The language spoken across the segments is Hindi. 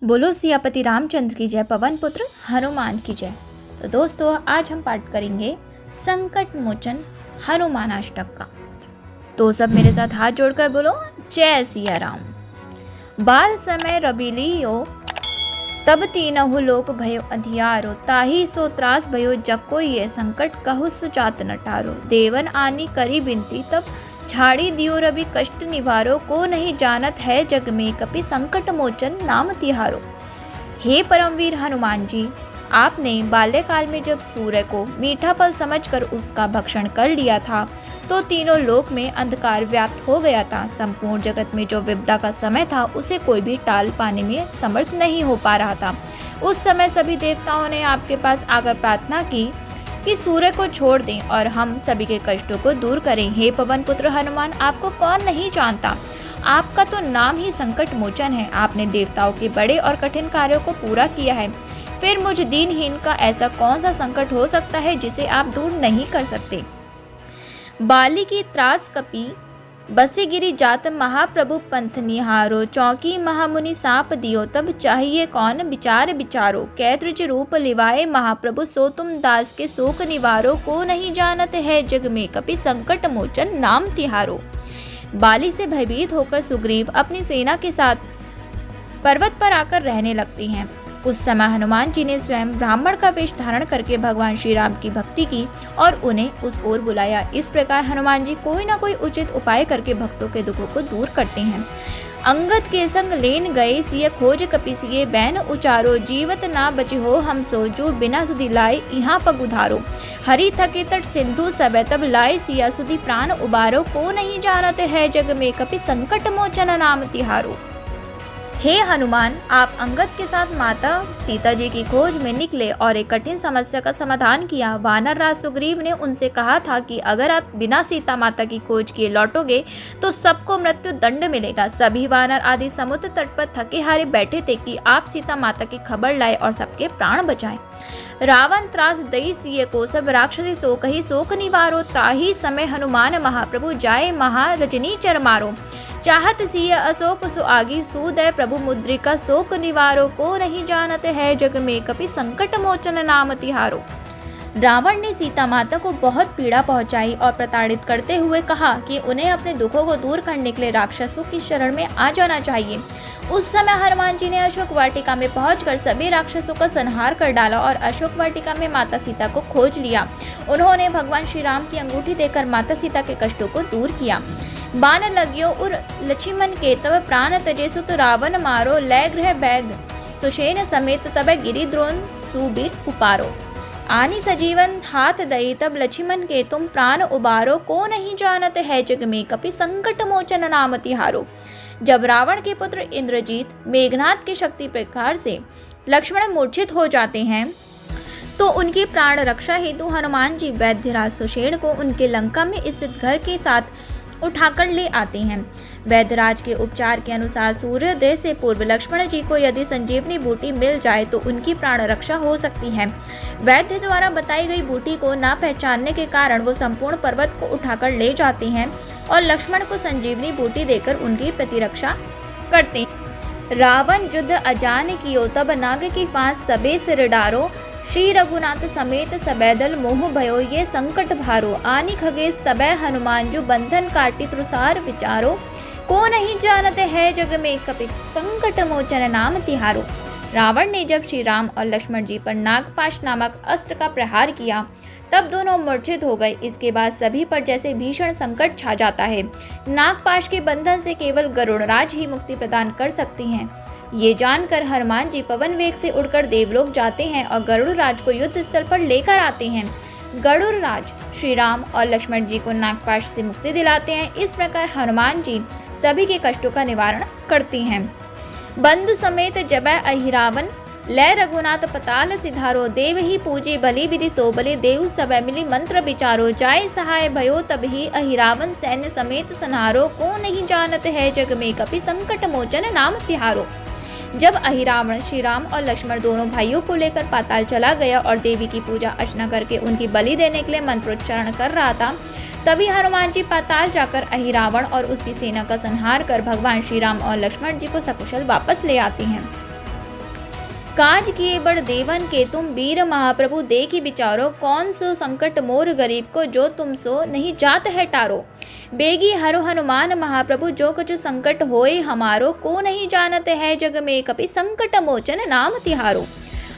बोलो सियापति रामचंद्र की जय, पवन पुत्र हनुमान की जय। तो दोस्तों, आज हम पाठ करेंगे संकट मोचन हनुमान अष्टक का। तो सब मेरे साथ हाथ जोड़कर बोलो जय सिया राम। बाल समय रबिलियो तब तीनहु लोक भयो अधियारो, ताही सो त्रास भयो जग को ये संकट कहु सुजात नटारो। देवन आनी करी बिनती तब झाड़ी दियो रवि कष्ट निवारो, को नहीं जानत है जग में कपि संकट मोचन नाम तिहारो। हे परमवीर हनुमान जी, आपने बाल्यकाल में जब सूर्य को मीठा फल समझकर उसका भक्षण कर लिया था तो तीनों लोक में अंधकार व्याप्त हो गया था। संपूर्ण जगत में जो विपदा का समय था उसे कोई भी टाल पाने में समर्थ नहीं हो पा रहा था। उस समय सभी देवताओं ने आपके पास आकर प्रार्थना की कि सूर्य को छोड़ दें और हम सभी के कष्टों को दूर करें। हे पवन पुत्र हनुमान, आपको कौन नहीं जानता, आपका तो नाम ही संकट मोचन है। आपने देवताओं के बड़े और कठिन कार्यों को पूरा किया है, फिर मुझ दीनहीन का ऐसा कौन सा संकट हो सकता है जिसे आप दूर नहीं कर सकते। बाली की त्रास कपि बसे गिरी जात, महाप्रभु पंथ निहारो, चौकी महामुनि साप दियो तब चाहिए कौन विचार विचारो। कैद्रज रूप लिवाए महाप्रभु सो तुम दास के शोक निवारो, को नहीं जानत है जग में कपि संकट मोचन नाम तिहारो। बाली से भयभीत होकर सुग्रीव अपनी सेना के साथ पर्वत पर आकर रहने लगते हैं। उस समय हनुमान जी ने स्वयं ब्राह्मण का वेश धारण करके भगवान श्री राम की भक्ति की और उन्हें उस ओर बुलाया। इस प्रकार हनुमान जी कोई न कोई उचित उपाय करके भक्तों के दुखों को दूर करते हैं। अंगद के संग लेन गए सिय खोज कपिसिए, बैन उचारो जीवत ना बचे हो हम सो, जो बिना सुधि लाए यहाँ पग उधारो। हरि थके तट सिंधु सबे तब लाए सिया सुधि प्राण उबारो, को नहीं जानत है जग में कपि संकट मोचन नाम तिहारो। हे हनुमान, आप अंगद के साथ माता सीता जी की खोज में निकले और एक कठिन समस्या का समाधान किया। वानर राज सुग्रीव ने उनसे कहा था कि अगर आप बिना सीता माता की खोज किए लौटोगे तो सबको मृत्यु दंड मिलेगा। सभी वानर आदि समुद्र तट पर थके हारे बैठे थे कि आप सीता माता की खबर लाए और सबके प्राण बचाएं। रावण त्रास दई सिय को सब राक्षसी सो कही, शोक निवारो, ताही समय हनुमान महाप्रभु जाए महा रजनी चर मारो। चाहत सिय अशोक सुआगी, सूदय प्रभु मुद्रिका शोक निवारो, को नहीं जानत है जग में कपि संकट मोचन नाम तिहारो। रावण ने सीता माता को बहुत पीड़ा पहुंचाई और प्रताड़ित करते हुए कहा कि उन्हें अपने दुखों को दूर करने के लिए राक्षसों की शरण में आ जाना चाहिए। उस समय हनुमान जी ने अशोक वाटिका में पहुंचकर सभी राक्षसों का संहार कर डाला और अशोक वाटिका में माता सीता को खोज लिया। उन्होंने भगवान श्री राम की अंगूठी देकर माता सीता के कष्टों को दूर किया। बान लगियो उर लक्ष्मण के तब प्राण तजे, सुत रावण मारो, लय गृह बैग सुषेण समेत तब गिरि द्रोण सुबीर उपारो। आनी सजीवन हाथ दई तब लक्ष्मण के तुम प्राण उबारो, को नहीं जानत है जग में कपि संकट मोचन नाम तिहारो। जब रावण के पुत्र इंद्रजीत मेघनाथ की शक्ति प्रकार से लक्ष्मण मूर्छित हो जाते हैं तो उनकी प्राण रक्षा हेतु हनुमान जी वैद्यराज सुषेण को उनके लंका में स्थित घर के साथ उठाकर ले आते हैं। वैद्यराज के उपचार के अनुसार सूर्योदय से पूर्व लक्ष्मण जी को यदि संजीवनी बूटी मिल जाए तो उनकी प्राण रक्षा हो सकती है। वैद्य द्वारा बताई गई बूटी को न पहचानने के कारण वो संपूर्ण पर्वत को उठाकर ले जाते हैं और लक्ष्मण को संजीवनी बूटी देकर उनकी प्रतिरक्षा करते हैं। रावण युद्ध अजान कियो तब नाग की फांस सबे सिर डारो, श्री रघुनाथ समेत सबैदल मोह भयो ये संकट भारो। आनी खगेश तबै हनुमान जो बंधन काटी त्रुसार विचारो, को नहीं जानते है जग में कपि संकट मोचन नाम तिहारो। रावण ने जब श्री राम और लक्ष्मण जी पर नागपाश नामक अस्त्र का प्रहार किया तब दोनों मूर्छित हो गए। इसके बाद सभी पर जैसे भीषण संकट छा जाता है। नागपाश के बंधन से केवल गरुड़राज ही मुक्ति प्रदान कर सकते हैं। ये जानकर हनुमान जी पवन वेग से उड़कर देवलोक जाते हैं और गरुड़राज को युद्ध स्थल पर लेकर आते हैं। गरुड़राज श्री राम और लक्ष्मण जी को नागपाश से मुक्ति दिलाते हैं। इस प्रकार हनुमान जी सभी के कष्टों का निवारण करते हैं। बंधु समेत जबै अहिरावन, लय रघुनाथ पताल सिधारो, देव ही पूजे बलि विधि सो बलि, देव सबै मिली मंत्र विचारो, जाय सहाय भयो तब ही अहिरावन सैन्य समेत संहारो, को नहीं जानत है जग में कपि संकट मोचन नाम तिहारो। जब अहिरावण श्री राम और लक्ष्मण दोनों भाइयों को लेकर पाताल चला गया और देवी की पूजा अर्चना करके उनकी बलि देने के लिए मंत्रोच्चारण कर रहा था, तभी हनुमान जी पाताल जाकर अहिरावण और उसकी सेना का संहार कर भगवान श्री राम और लक्ष्मण जी को सकुशल वापस ले आते हैं। काज किए बड़ देवन के तुम वीर महाप्रभु देखी विचारो, कौन सो संकट मोर गरीब को जो तुम सो नहीं जात है टारो। बेगी हरो हनुमान महाप्रभु जो कुछ संकट होए हमारो, को नहीं जानत है जग में कपि संकट मोचन नाम तिहारो।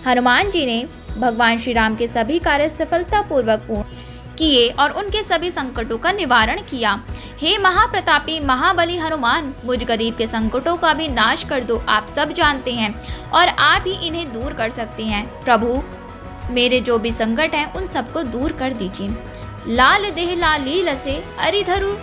हनुमान जी ने भगवान श्री राम के सभी कार्य सफलतापूर्वक पूर्ण किए और उनके सभी संकटों का निवारण किया। हे महाप्रतापी महाबली हनुमान, मुझ गरीब के संकटों का भी नाश कर दो। आप सब जानते हैं और आप ही इन्हें दूर कर सकते हैं। प्रभु, मेरे जो भी संकट हैं उन सबको दूर कर दीजिए। लाल देह लाली लसे अरिधरु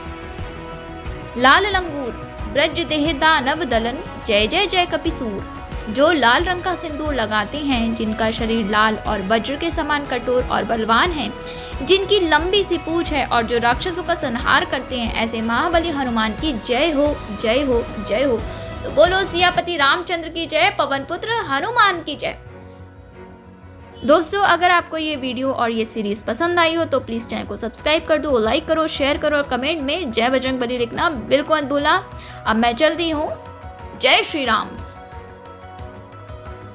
लाल लंगूर, ब्रज देह दानव दलन, जय जय जय कपिसूर। जो लाल रंग का सिंदूर लगाते हैं, जिनका शरीर लाल और वज्र के समान कठोर और बलवान है, जिनकी लंबी सी पूंछ है और जो राक्षसों का संहार करते हैं, ऐसे महाबली हनुमान की जय हो जय हो जय हो। तो बोलो सियापति रामचंद्र की जय, पवन पुत्र हनुमान की जय। दोस्तों, अगर आपको ये वीडियो और ये सीरीज पसंद आई हो तो प्लीज चैनल को सब्सक्राइब कर दो, लाइक करो, शेयर करो और कमेंट में जय बजरंगबली लिखना बिल्कुल मत भूलना। अब मैं चलती हूँ। जय श्री राम।